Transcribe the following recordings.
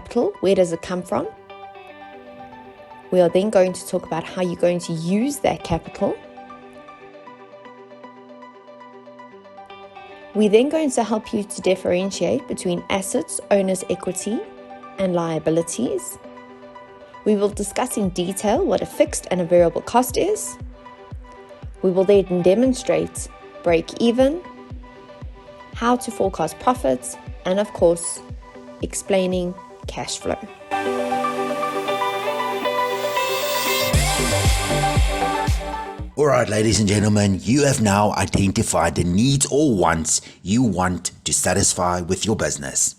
capital. Where does it come from? We are then going to talk about how you're going to use that capital. We're then going to help you to differentiate between assets, owner's equity, and liabilities. We will discuss in detail what a fixed and a variable cost is. We will then demonstrate break-even, how to forecast profits, and of course, explaining cash flow. Alright, ladies and gentlemen, you have now identified the needs or wants you want to satisfy with your business.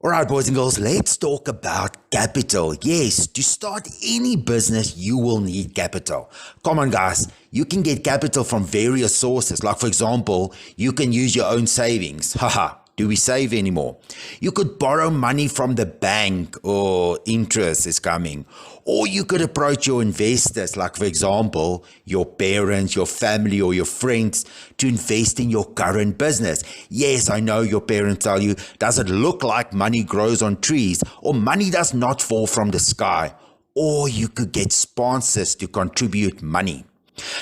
Alright, boys and girls, let's talk about capital. Yes, to start any business, you will need capital. Come on, guys, you can get capital from various sources. Like, for example, you can use your own savings. Haha. Do we save anymore? You could borrow money from the bank or interest is coming. Or you could approach your investors, like for example, your parents, your family or your friends to invest in your current business. Yes, I know your parents tell you, does it look like money grows on trees or money does not fall from the sky? Or you could get sponsors to contribute money.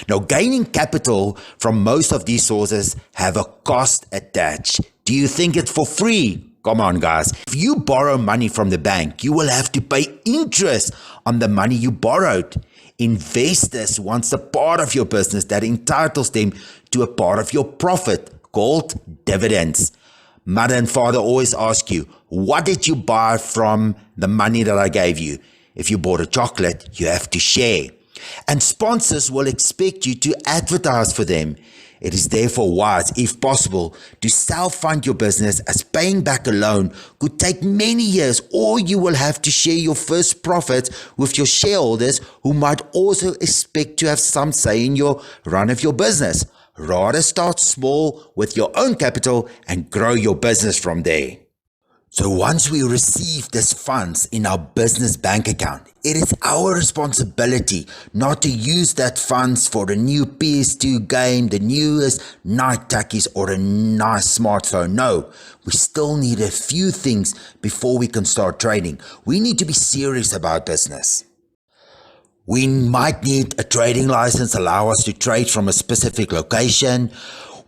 Now, gaining capital from most of these sources have a cost attached. Do you think it's for free? Come on, guys. If you borrow money from the bank, you will have to pay interest on the money you borrowed. Investors want a part of your business that entitles them to a part of your profit called dividends. Mother and father always ask you, what did you buy from the money that I gave you? If you bought a chocolate, you have to share. And sponsors will expect you to advertise for them. It is therefore wise, if possible, to self-fund your business, as paying back a loan could take many years, or you will have to share your first profits with your shareholders who might also expect to have some say in your run of your business. Rather start small with your own capital and grow your business from there. So once we receive these funds in our business bank account, it is our responsibility not to use that funds for the new PS2 game, the newest night tackies or a nice smartphone. No, we still need a few things before we can start trading. We need to be serious about business. We might need a trading license allow us to trade from a specific location.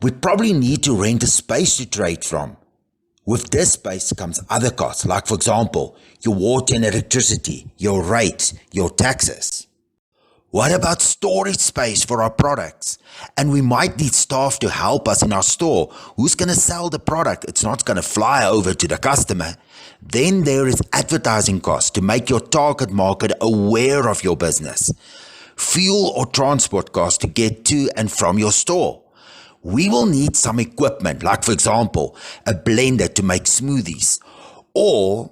We probably need to rent a space to trade from. With this space comes other costs, like for example, your water and electricity, your rates, your taxes. What about storage space for our products? And we might need staff to help us in our store. Who's going to sell the product? It's not going to fly over to the customer. Then there is advertising costs to make your target market aware of your business. Fuel or transport costs to get to and from your store. We will need some equipment, like for example, a blender to make smoothies. Or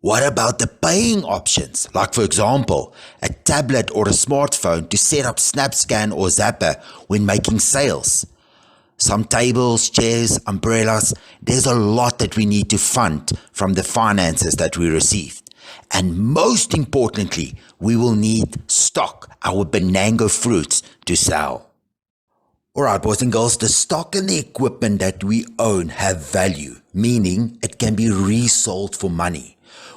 what about the paying options, like for example, a tablet or a smartphone to set up SnapScan or Zapper when making sales? Some tables, chairs, umbrellas, there's a lot that we need to fund from the finances that we received. And most importantly, we will need stock, our Benango fruits, to sell. Alright, boys and girls, the stock and the equipment that we own have value, meaning it can be resold for money.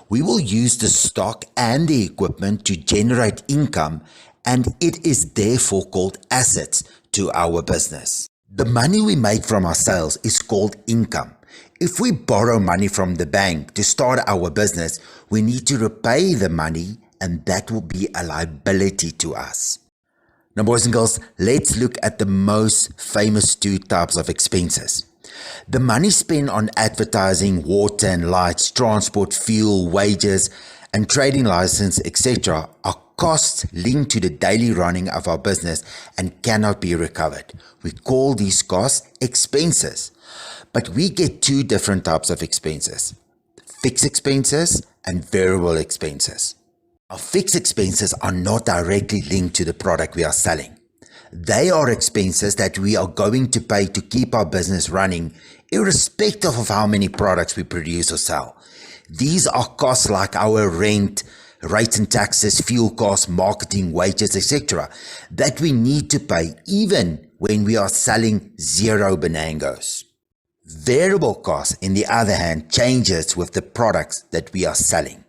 We will use the stock and the equipment to generate income, and it is therefore called assets to our business. The money we make from our sales is called income. If we borrow money from the bank to start our business, we need to repay the money, and that will be a liability to us. Now, boys and girls, let's look at the most famous two types of expenses. The money spent on advertising, water and lights, transport, fuel, wages, and trading license, etc. are costs linked to the daily running of our business and cannot be recovered. We call these costs expenses. But we get two different types of expenses: fixed expenses and variable expenses. Our fixed expenses are not directly linked to the product we are selling. They are expenses that we are going to pay to keep our business running, irrespective of how many products we produce or sell. These are costs like our rent, rates and taxes, fuel costs, marketing, wages, etc. that we need to pay even when we are selling zero Benangos. Variable cost, in the other hand, changes with the products that we are selling.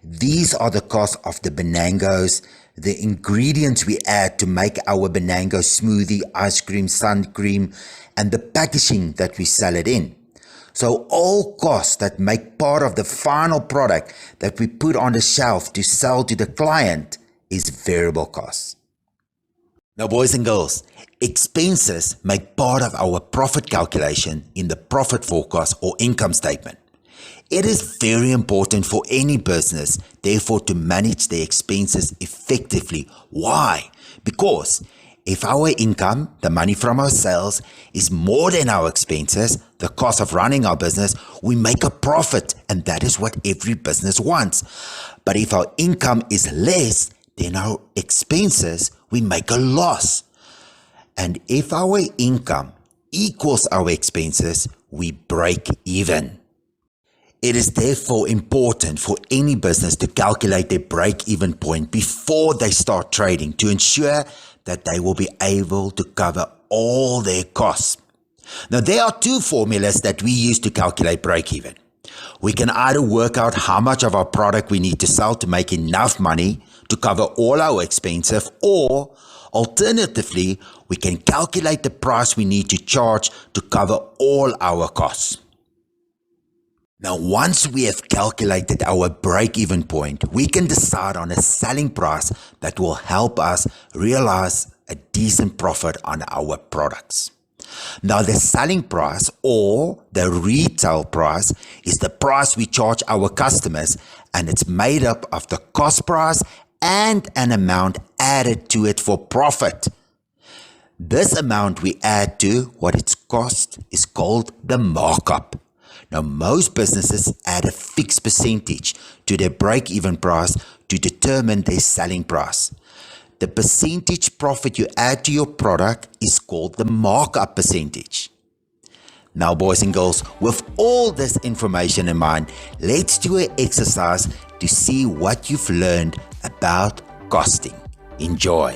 These are the costs of the Benangos, the ingredients we add to make our Benango smoothie, ice cream, sun cream, and the packaging that we sell it in. So all costs that make part of the final product that we put on the shelf to sell to the client is variable costs. Now, boys and girls, expenses make part of our profit calculation in the profit forecast or income statement. It is very important for any business, therefore, to manage their expenses effectively. Why? Because if our income, the money from our sales, is more than our expenses, the cost of running our business, we make a profit, and that is what every business wants. But if our income is less than our expenses, we make a loss. And if our income equals our expenses, we break even. It is therefore important for any business to calculate their break-even point before they start trading to ensure that they will be able to cover all their costs. Now, there are two formulas that we use to calculate break-even. We can either work out how much of our product we need to sell to make enough money to cover all our expenses, or alternatively, we can calculate the price we need to charge to cover all our costs. Now, once we have calculated our break-even point, we can decide on a selling price that will help us realize a decent profit on our products. Now, the selling price or the retail price is the price we charge our customers, and it's made up of the cost price and an amount added to it for profit. This amount we add to what it's cost is called the markup. Now, most businesses add a fixed percentage to their break-even price to determine their selling price. The percentage profit you add to your product is called the markup percentage. Now, boys and girls, with all this information in mind, let's do an exercise to see what you've learned about costing. Enjoy.